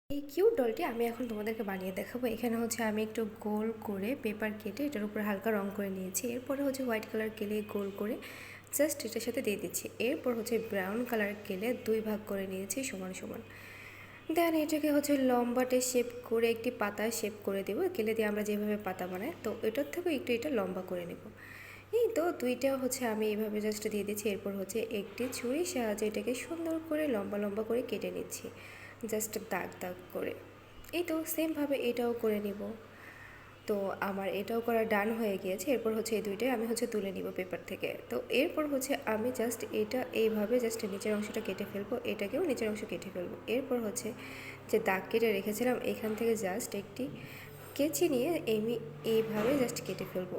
এই কিউট ডলটি আমি এখন তোমাদেরকে বানিয়ে দেখাবো। এখানে হচ্ছে আমি একটু গোল করে পেপার কেটে এটার উপরে হালকা রং করে নিয়েছি। এরপরে হচ্ছে হোয়াইট কালার কেলে গোল করে জাস্ট এটার সাথে দিয়ে দিচ্ছি। এরপর হচ্ছে ব্রাউন কালার কেলে 2 ভাগ করে নিয়েছি সমান সমান। দেন এটাকে হচ্ছে লম্বাটে শেপ করে একটি পাতা শেপ করে দেবো। কেলে দিয়ে আমরা যেভাবে পাতা বানাই, তো এটার থেকে একটু এটা লম্বা করে নেব। এই তো দুইটা হচ্ছে আমি এইভাবে জাস্ট দিয়ে দিচ্ছি। এরপর হচ্ছে একটি ছুরির সাহায্যে এটাকে সুন্দর করে লম্বা লম্বা করে কেটে নিচ্ছি, জাস্ট দাগ দাগ করে। এই তো সেমভাবে এটাও করে নিব। তো আমার এটাও করা ডান হয়ে গিয়েছে। এরপর হচ্ছে এই দুইটাই আমি হচ্ছে তুলে নিব পেপার থেকে। তো এরপর হচ্ছে আমি জাস্ট এটা এইভাবে জাস্ট নিচের অংশটা কেটে ফেলবো, এটাকেও নিচের অংশ কেটে ফেলবো। এরপর হচ্ছে যে দাগ কেটে রেখেছিলাম এখান থেকে জাস্ট একটি কেচি নিয়ে আমি এইভাবে জাস্ট কেটে ফেলবো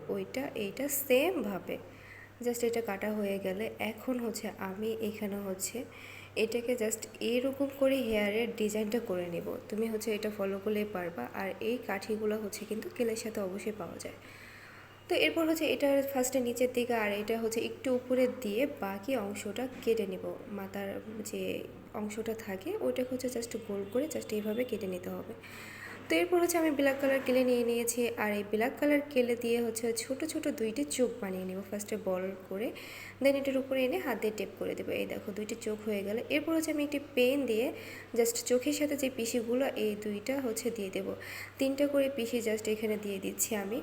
এইটা সেমভাবে। জাস্ট এটা কাটা হয়ে গেলে এখন হচ্ছে আমি এখানে হচ্ছে এটাকে জাস্ট এইরকম করে হেয়ারের ডিজাইনটা করে নেব। তুমি হচ্ছে এটা ফলো করলেই পারবা। আর এই কাঠিগুলো হচ্ছে কিন্তু কেলের সাথে অবশ্যই পাওয়া যায়। তো এরপর হচ্ছে এটা ফার্স্টে নিচের দিকে আর এটা হচ্ছে একটু উপরে দিয়ে বাকি অংশটা কেটে নেব। মাথার যে অংশটা থাকে ওইটাকে হচ্ছে জাস্ট গোল করে জাস্ট এইভাবে কেটে নিতে হবে। তো এরপর হচ্ছে আমি ব্ল্যাক কালার কেলে নিয়ে নিয়েছি। আর এই ব্ল্যাক কালার কেলে দিয়ে হচ্ছে ছোট ছোট দুইটি চোখ বানিয়ে নেব ফার্স্টে বল করে। দেন এটার উপরে এনে হাত দিয়ে টেপ করে দেবো। এই দেখো দুইটি চোখ হয়ে গেলে এরপর হচ্ছে আমি একটি পেন দিয়ে জাস্ট চোখের সাথে যে পিসিগুলো এই দুইটা হচ্ছে দিয়ে দেবো। 3টা করে পিসি জাস্ট এখানে দিয়ে দিচ্ছি আমি।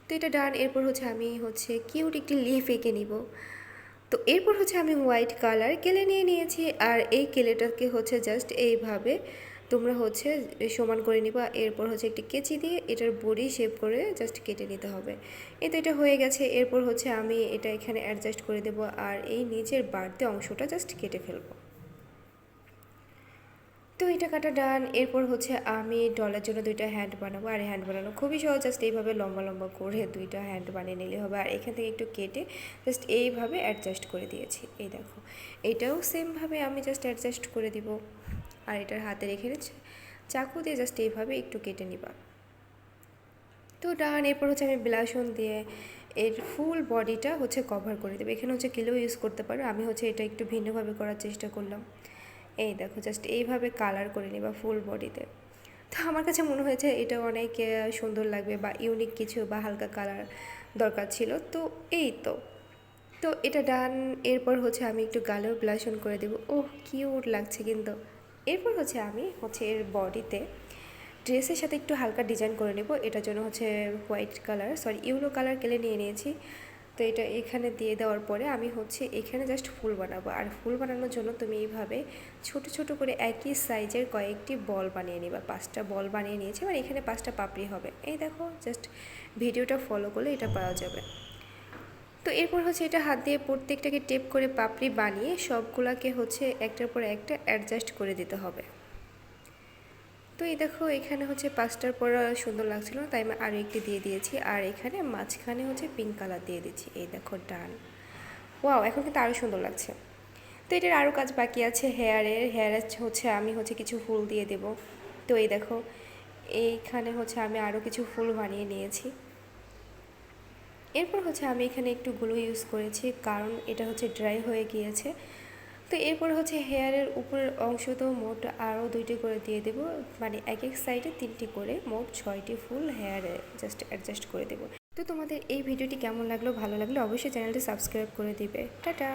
তো এটা ডান। এরপর হচ্ছে আমি হচ্ছে কিউট একটি লিফ এঁকে নিব। তো এরপর হচ্ছে আমি হোয়াইট কালার কেলে নিয়ে নিয়েছি। আর এই কেলেটাকে হচ্ছে জাস্ট এইভাবে তোমরা হচ্ছে সমান করে নিবা। এরপর হচ্ছে একটি কেচি দিয়ে এটার বডি শেপ করে জাস্ট কেটে নিতে হবে। এই তো এটা হয়ে গেছে। এরপর হচ্ছে আমি এটা এখানে অ্যাডজাস্ট করে দেব আর এই নিচের বাড়তি অংশটা জাস্ট কেটে ফেলবো। তো এটা কাটা ডান। এরপর হচ্ছে আমি ডলের জন্য 2টা হ্যান্ড বানাবো। আর হ্যান্ড বানানো খুবই সহজ, জাস্ট এইভাবে লম্বা লম্বা করে 2টা হ্যান্ড বানিয়ে নিলে হবে। আর এখান থেকে একটু কেটে জাস্ট এইভাবে অ্যাডজাস্ট করে দিয়েছি। এই দেখো এটাও সেমভাবে আমি জাস্ট অ্যাডজাস্ট করে দিব। আর এটার হাতে রেখে চাকু দিয়ে জাস্ট এইভাবে একটু কেটে নিবা। তো ডান। এরপর হচ্ছে আমি ব্লাশন দিয়ে এর ফুল বডিটা হচ্ছে কভার করে দেবো। এখানে হচ্ছে কিলেও ইউজ করতে পারো, আমি হচ্ছে এটা একটু ভিন্নভাবে করার চেষ্টা করলাম। এই দেখো জাস্ট এইভাবে কালার করে নিবা ফুল বডিতে। তো আমার কাছে মনে হয়েছে এটা অনেক সুন্দর লাগবে বা ইউনিক কিছু বা হালকা কালার দরকার ছিল। তো এই তো তো এটা ডান। এরপর হচ্ছে আমি একটু গালেও ব্লাশন করে দেবো। ওহ কিউট লাগছে কিন্তু। এরপর হচ্ছে আমি হচ্ছে এর বডিতে ড্রেসের সাথে একটু হালকা ডিজাইন করে নেব। এটার জন্য হচ্ছে ইয়েলো কালার কেলে নিয়ে নিয়েছি। তো এটা এখানে দিয়ে দেওয়ার পরে আমি হচ্ছে এখানে জাস্ট ফুল বানাবো। আর ফুল বানানোর জন্য তুমি এইভাবে ছোট ছোট করে একই সাইজের কয়েকটি বল বানিয়ে নিবা। 5টা বল বানিয়ে নিয়েছি, মানে এখানে 5টা পাপড়ি হবে। এই দেখো জাস্ট ভিডিওটা ফলো করলে এটা পাওয়া যাবে। তো এরপর হচ্ছে এটা হাত দিয়ে প্রত্যেকটাকে টেপ করে পাপড়ি বানিয়ে সবগুলাকে হচ্ছে একটার পর একটা অ্যাডজাস্ট করে দিতে হবে। তো এই দেখো এখানে হচ্ছে 5টার পর সুন্দর লাগছিল, তাই আমি আরও একটি দিয়ে দিয়েছি। আর এখানে মাঝখানে হচ্ছে পিঙ্ক কালার দিয়ে দিচ্ছি। এই দেখো ডান। ওয়াও, এখন কিন্তু আরও সুন্দর লাগছে। তো এটার আরও কাজ বাকি আছে। হেয়ারে হচ্ছে আমি হচ্ছে কিছু ফুল দিয়ে দেব। তো এই দেখো এইখানে হচ্ছে আমি আরও কিছু ফুল বানিয়ে নিয়েছি। এরপর হচ্ছে আমি এখানে একটু গ্লু ইউজ করেছি, কারণ এটা হচ্ছে ড্রাই হয়ে গিয়েছে। তো এরপর হচ্ছে হেয়ারের উপরের অংশ তো মোট আরও 2টি করে দিয়ে দেব, মানে এক এক সাইডে 3টি করে মোট 6টি ফুল হেয়ারে জাস্ট অ্যাডজাস্ট করে দেব। তো তোমাদের এই ভিডিওটি কেমন লাগলো, ভালো লাগলে অবশ্যই চ্যানেলটি সাবস্ক্রাইব করে দিবে। টাটা।